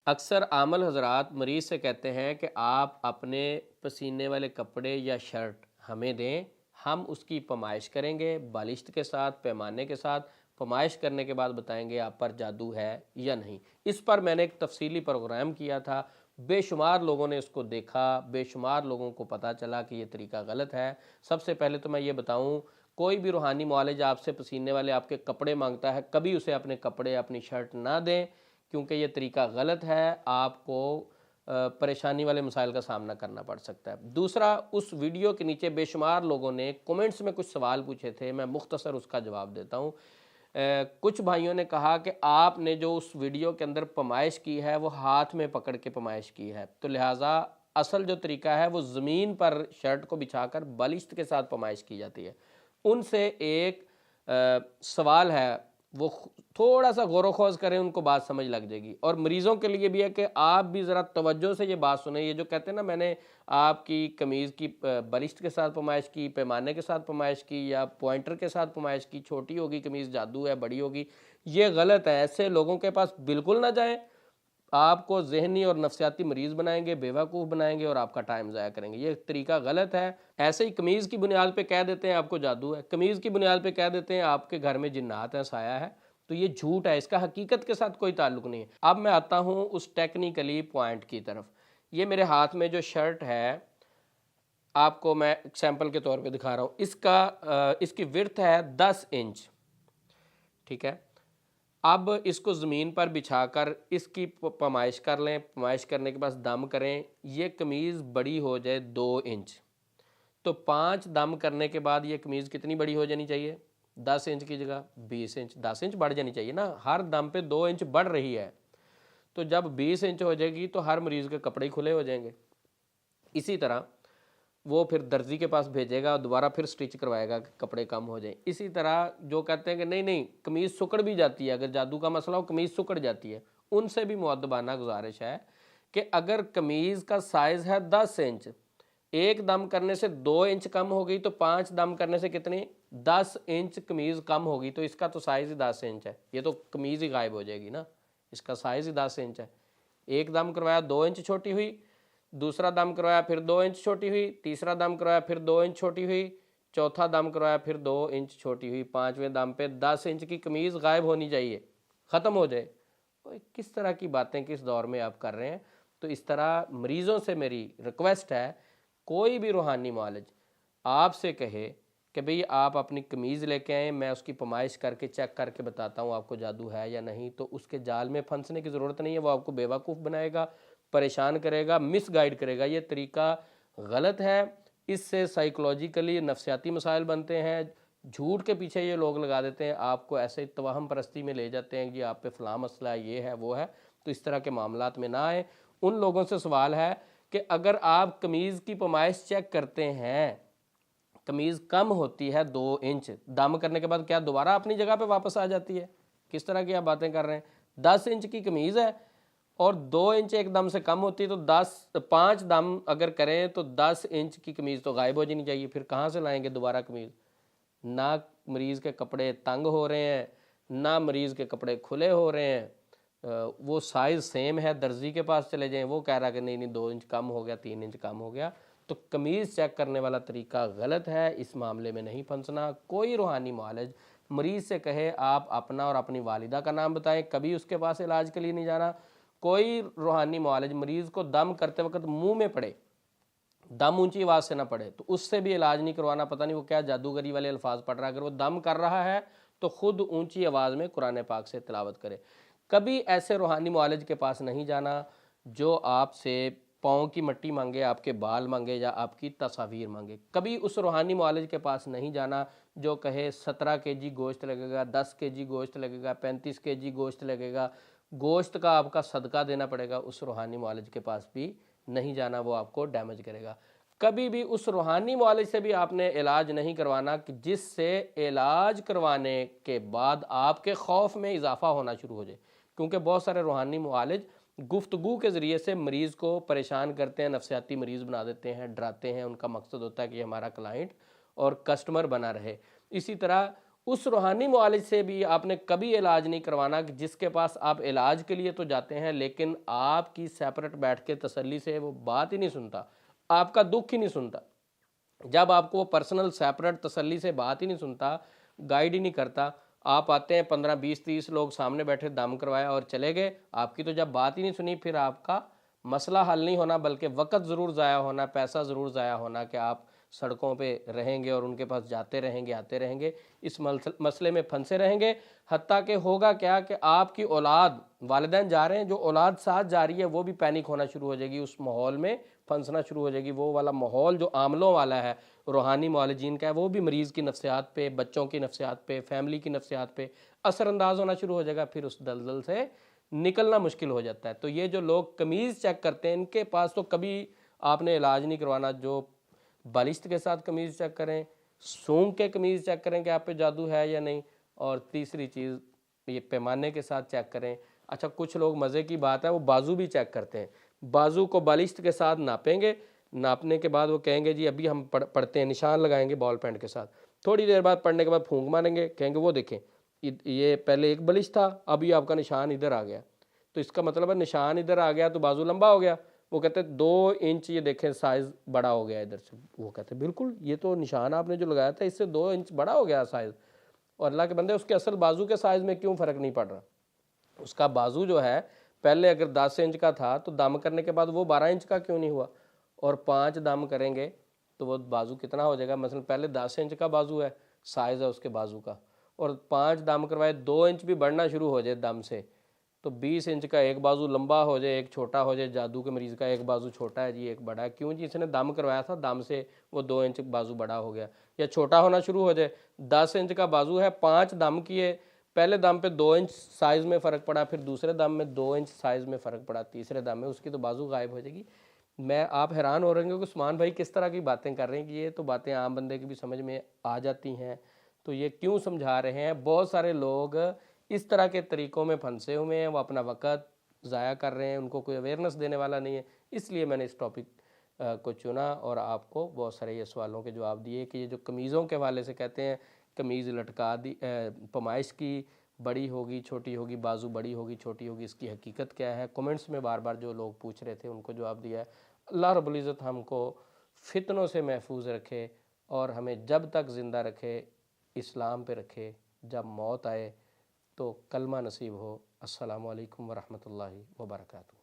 اکثر عامل حضرات مریض سے کہتے ہیں کہ آپ اپنے پسینے والے کپڑے یا شرٹ ہمیں دیں، ہم اس کی پیمائش کریں گے بالشت کے ساتھ، پیمانے کے ساتھ پیمائش کرنے کے بعد بتائیں گے آپ پر جادو ہے یا نہیں۔ اس پر میں نے ایک تفصیلی پروگرام کیا تھا، بے شمار لوگوں نے اس کو دیکھا، بے شمار لوگوں کو پتہ چلا کہ یہ طریقہ غلط ہے۔ سب سے پہلے تو میں یہ بتاؤں، کوئی بھی روحانی معالج آپ سے پسینے والے آپ کے کپڑے مانگتا ہے، کبھی اسے اپنے کپڑے اپنی شرٹ نہ دیں، کیونکہ یہ طریقہ غلط ہے، آپ کو پریشانی والے مسائل کا سامنا کرنا پڑ سکتا ہے۔ دوسرا، اس ویڈیو کے نیچے بے شمار لوگوں نے کومنٹس میں کچھ سوال پوچھے تھے، میں مختصر اس کا جواب دیتا ہوں۔ کچھ بھائیوں نے کہا کہ آپ نے جو اس ویڈیو کے اندر پیمائش کی ہے وہ ہاتھ میں پکڑ کے پیمائش کی ہے، تو لہٰذا اصل جو طریقہ ہے وہ زمین پر شرٹ کو بچھا کر بالشت کے ساتھ پیمائش کی جاتی ہے۔ ان سے ایک سوال ہے، وہ تھوڑا سا غور و خوض کریں، ان کو بات سمجھ لگ جائے گی۔ اور مریضوں کے لیے بھی ہے کہ آپ بھی ذرا توجہ سے یہ بات سنیں۔ یہ جو کہتے ہیں نا، میں نے آپ کی قمیض کی بالشت کے ساتھ پیمائش کی، پیمانے کے ساتھ پیمائش کی، یا پوائنٹر کے ساتھ پیمائش کی، چھوٹی ہوگی قمیض جادو ہے، بڑی ہوگی، یہ غلط ہے۔ ایسے لوگوں کے پاس بالکل نہ جائیں، آپ کو ذہنی اور نفسیاتی مریض بنائیں گے، بیوقوف بنائیں گے اور آپ کا ٹائم ضائع کریں گے۔ یہ طریقہ غلط ہے۔ ایسے ہی قمیض کی بنیاد پہ کہہ دیتے ہیں آپ کو جادو ہے، قمیض کی بنیاد پہ کہہ دیتے ہیں آپ کے گھر میں جنات ہیں، سایہ ہے، تو یہ جھوٹ ہے، اس کا حقیقت کے ساتھ کوئی تعلق نہیں ہے۔ اب میں آتا ہوں اس ٹیکنیکلی پوائنٹ کی طرف۔ یہ میرے ہاتھ میں جو شرٹ ہے، آپ کو میں سیمپل کے طور پہ دکھا رہا ہوں، اس کی وڈتھ ہے 10 انچ، ٹھیک ہے۔ اب اس کو زمین پر بچھا کر اس کی پیمائش کر لیں، پیمائش کرنے کے بعد دم کریں۔ یہ قمیض بڑی ہو جائے 2 انچ، تو 5 دم کرنے کے بعد یہ قمیض کتنی بڑی ہو جانی چاہیے؟ 10 انچ کی جگہ 20 انچ، 10 انچ بڑھ جانی چاہیے نا، ہر دم پہ 2 انچ بڑھ رہی ہے، تو جب 20 انچ ہو جائے گی تو ہر مریض کے کپڑے کھلے ہو جائیں گے۔ اسی طرح وہ پھر درزی کے پاس بھیجے گا، دوبارہ پھر سٹچ کروائے گا کہ کپڑے کم ہو جائیں۔ اسی طرح جو کہتے ہیں کہ نہیں نہیں قمیض سکڑ بھی جاتی ہے، اگر جادو کا مسئلہ ہو قمیض سکڑ جاتی ہے، ان سے بھی مؤدبانہ گزارش ہے کہ اگر قمیض کا سائز ہے 10 انچ، ایک دم کرنے سے 2 انچ کم ہو گئی، تو 5 دم کرنے سے کتنی 10 انچ قمیض کم ہوگی، تو اس کا تو سائز ہی 10 انچ ہے، یہ تو قمیض ہی غائب ہو جائے گی نا، اس کا سائز ہی 10 انچ ہے۔ ایک دم کروایا 2 انچ چھوٹی ہوئی، دوسرا دم کروایا پھر 2 انچ چھوٹی ہوئی، تیسرا دم کروایا پھر 2 انچ چھوٹی ہوئی، چوتھا دم کروایا پھر 2 انچ چھوٹی ہوئی، 5ویں دم پہ 10 انچ کی قمیض غائب ہونی چاہیے، ختم ہو جائے۔ کس طرح کی باتیں کس دور میں آپ کر رہے ہیں؟ تو اس طرح مریضوں سے میری ریکویسٹ ہے، کوئی بھی روحانی معالج آپ سے کہے کہ بھئی آپ اپنی قمیض لے کے آئیں، میں اس کی پیمائش کر کے چیک کر کے بتاتا ہوں آپ کو جادو ہے یا نہیں، تو اس کے جال میں پھنسنے کی ضرورت نہیں ہے۔ وہ آپ کو بیوقوف بنائے گا، پریشان کرے گا، مس گائیڈ کرے گا۔ یہ طریقہ غلط ہے، اس سے سائیکولوجیکلی نفسیاتی مسائل بنتے ہیں، جھوٹ کے پیچھے یہ لوگ لگا دیتے ہیں، آپ کو ایسے توہم پرستی میں لے جاتے ہیں کہ آپ پہ فلاں مسئلہ ہے، یہ ہے وہ ہے، تو اس طرح کے معاملات میں نہ آئیں۔ ان لوگوں سے سوال ہے کہ اگر آپ قمیض کی پیمائش چیک کرتے ہیں، قمیض کم ہوتی ہے 2 انچ، دم کرنے کے بعد کیا دوبارہ اپنی جگہ پہ واپس آ جاتی ہے؟ کس طرح کی آپ باتیں کر رہے ہیں؟ 10 انچ کی قمیض ہے اور 2 انچ ایک دم سے کم ہوتی ہے، تو 5 دم اگر کریں تو 10 انچ کی قمیض تو غائب ہو جانی چاہیے، پھر کہاں سے لائیں گے دوبارہ قمیض؟ نہ مریض کے کپڑے تنگ ہو رہے ہیں، نہ مریض کے کپڑے کھلے ہو رہے ہیں، وہ سائز سیم ہے، درزی کے پاس چلے جائیں، وہ کہہ رہا کہ نہیں 2 انچ کم ہو گیا، 3 انچ کم ہو گیا، تو قمیض چیک کرنے والا طریقہ غلط ہے، اس معاملے میں نہیں پھنسنا۔ کوئی روحانی معالج مریض سے کہے آپ اپنا اور اپنی والدہ کا نام بتائیں، کبھی اس کے پاس علاج کے لیے نہیں جانا۔ کوئی روحانی معالج مریض کو دم کرتے وقت منہ میں پڑے، دم اونچی آواز سے نہ پڑے، تو اس سے بھی علاج نہیں کروانا، پتہ نہیں وہ کیا جادوگری والے الفاظ پڑھ رہا ہے۔ اگر وہ دم کر رہا ہے تو خود اونچی آواز میں قرآن پاک سے تلاوت کرے۔ کبھی ایسے روحانی معالج کے پاس نہیں جانا جو آپ سے پاؤں کی مٹی مانگے، آپ کے بال مانگے یا آپ کی تصاویر مانگے۔ کبھی اس روحانی معالج کے پاس نہیں جانا جو کہے 17 کے جی گوشت لگے گا، 10 کے جی گوشت لگے گا، 35 کے جی گوشت لگے گا، گوشت کا آپ کا صدقہ دینا پڑے گا۔ اس روحانی معالج کے پاس بھی نہیں جانا، وہ آپ کو ڈیمیج کرے گا۔ کبھی بھی اس روحانی معالج سے بھی آپ نے علاج نہیں کروانا کہ جس سے علاج کروانے کے بعد آپ کے خوف میں اضافہ ہونا شروع ہو جائے، کیونکہ بہت سارے روحانی معالج گفتگو کے ذریعے سے مریض کو پریشان کرتے ہیں، نفسیاتی مریض بنا دیتے ہیں، ڈراتے ہیں، ان کا مقصد ہوتا ہے کہ ہمارا کلائنٹ اور کسٹمر بنا رہے۔ اسی طرح اس روحانی معالج سے بھی آپ نے کبھی علاج نہیں کروانا کہ جس کے پاس آپ علاج کے لیے تو جاتے ہیں لیکن آپ کی سیپریٹ بیٹھ کے تسلی سے وہ بات ہی نہیں سنتا، آپ کا دکھ ہی نہیں سنتا۔ جب آپ کو وہ پرسنل سیپریٹ تسلی سے بات ہی نہیں سنتا، گائیڈ ہی نہیں کرتا، آپ آتے ہیں 15 20 30 لوگ سامنے بیٹھے دم کروایا اور چلے گئے، آپ کی تو جب بات ہی نہیں سنی، پھر آپ کا مسئلہ حل نہیں ہونا بلکہ وقت ضرور ضائع ہونا، پیسہ ضرور ضائع ہونا کہ آپ سڑکوں پہ رہیں گے اور ان کے پاس جاتے رہیں گے، آتے رہیں گے، اس مسئلے میں پھنسے رہیں گے۔ حتیٰ کہ ہوگا کیا کہ آپ کی اولاد، والدین جا رہے ہیں، جو اولاد ساتھ جا رہی ہے وہ بھی پینک ہونا شروع ہو جائے گی، اس ماحول میں پھنسنا شروع ہو جائے گی۔ وہ والا ماحول جو عاملوں والا ہے، روحانی معالجین کا ہے، وہ بھی مریض کی نفسیات پہ، بچوں کی نفسیات پہ، فیملی کی نفسیات پہ اثر انداز ہونا شروع ہو جائے گا، پھر اس دلدل سے نکلنا مشکل ہو جاتا ہے۔ تو یہ جو لوگ قمیض چیک کرتے ہیں، ان کے پاس تو کبھی آپ نے علاج نہیں کروانا۔ جو بالشت کے ساتھ قمیض چیک کریں، سونگ کے قمیض چیک کریں کہ آپ پہ جادو ہے یا نہیں، اور تیسری چیز یہ پیمانے کے ساتھ چیک کریں۔ اچھا، کچھ لوگ مزے کی بات ہے وہ بازو بھی چیک کرتے ہیں، بازو کو بالشت کے ساتھ ناپیں گے، ناپنے کے بعد وہ کہیں گے جی ابھی ہم پڑھتے ہیں، نشان لگائیں گے بال پینٹ کے ساتھ، تھوڑی دیر بعد پڑھنے کے بعد پھونک ماریں گے، کہیں گے وہ دیکھیں یہ پہلے ایک بالش تھا، ابھی آپ کا نشان ادھر آ گیا، تو اس کا مطلب ہے نشان ادھر آ گیا تو بازو لمبا ہو گیا۔ وہ کہتے ہیں 2 انچ یہ دیکھیں سائز بڑا ہو گیا ادھر سے۔ وہ کہتے ہیں بالکل یہ تو نشان آپ نے جو لگایا تھا اس سے 2 انچ بڑا ہو گیا سائز، اور اللہ کے بندے اس کے اصل بازو کے سائز میں کیوں فرق نہیں پڑ رہا؟ اس کا بازو جو ہے پہلے اگر 10 انچ کا تھا تو دم کرنے کے بعد وہ 12 انچ کا کیوں نہیں ہوا؟ اور 5 دم کریں گے تو وہ بازو کتنا ہو جائے گا؟ مثلا پہلے 10 انچ کا بازو ہے، سائز ہے اس کے بازو کا، اور 5 دم کروائے 2 انچ بھی بڑھنا شروع ہو جائے دم سے، تو 20 انچ کا ایک بازو لمبا ہو جائے، ایک چھوٹا ہو جائے۔ جادو کے مریض کا ایک بازو چھوٹا ہے جی، ایک بڑا ہے، کیوں جی؟ اس نے دم کروایا تھا، دم سے وہ 2 انچ بازو بڑا ہو گیا، یا چھوٹا ہونا شروع ہو جائے۔ 10 انچ کا بازو ہے، 5 دم کیے، پہلے دم پہ 2 انچ سائز میں فرق پڑا، پھر دوسرے دم میں 2 انچ سائز میں فرق پڑا، تیسرے دم میں اس کی تو بازو غائب ہو جائے گی۔ آپ حیران ہو رہے ہیں کہ عثمان بھائی کس طرح کی باتیں کر رہے ہیں، کہ یہ تو باتیں عام بندے کی بھی سمجھ میں آ جاتی ہیں، تو یہ کیوں سمجھا رہے ہیں؟ بہت سارے لوگ اس طرح کے طریقوں میں پھنسے ہوئے ہیں، وہ اپنا وقت ضائع کر رہے ہیں، ان کو کوئی اویئرنیس دینے والا نہیں ہے، اس لیے میں نے اس ٹاپک کو چنا اور آپ کو بہت سارے یہ سوالوں کے جواب دیے کہ یہ جو قمیضوں کے حوالے سے کہتے ہیں قمیض لٹکا دی، پیمائش کی بڑی ہوگی چھوٹی ہوگی، بازو بڑی ہوگی چھوٹی ہوگی، اس کی حقیقت کیا ہے؟ کومنٹس میں بار بار جو لوگ پوچھ رہے تھے ان کو جواب دیا ہے۔ اللہ رب العزت ہم کو فتنوں سے محفوظ رکھے اور ہمیں جب تک زندہ رکھے اسلام پہ رکھے، جب موت آئے تو کلمہ نصیب ہو۔ السلام علیکم ورحمۃ اللہ وبرکاتہ۔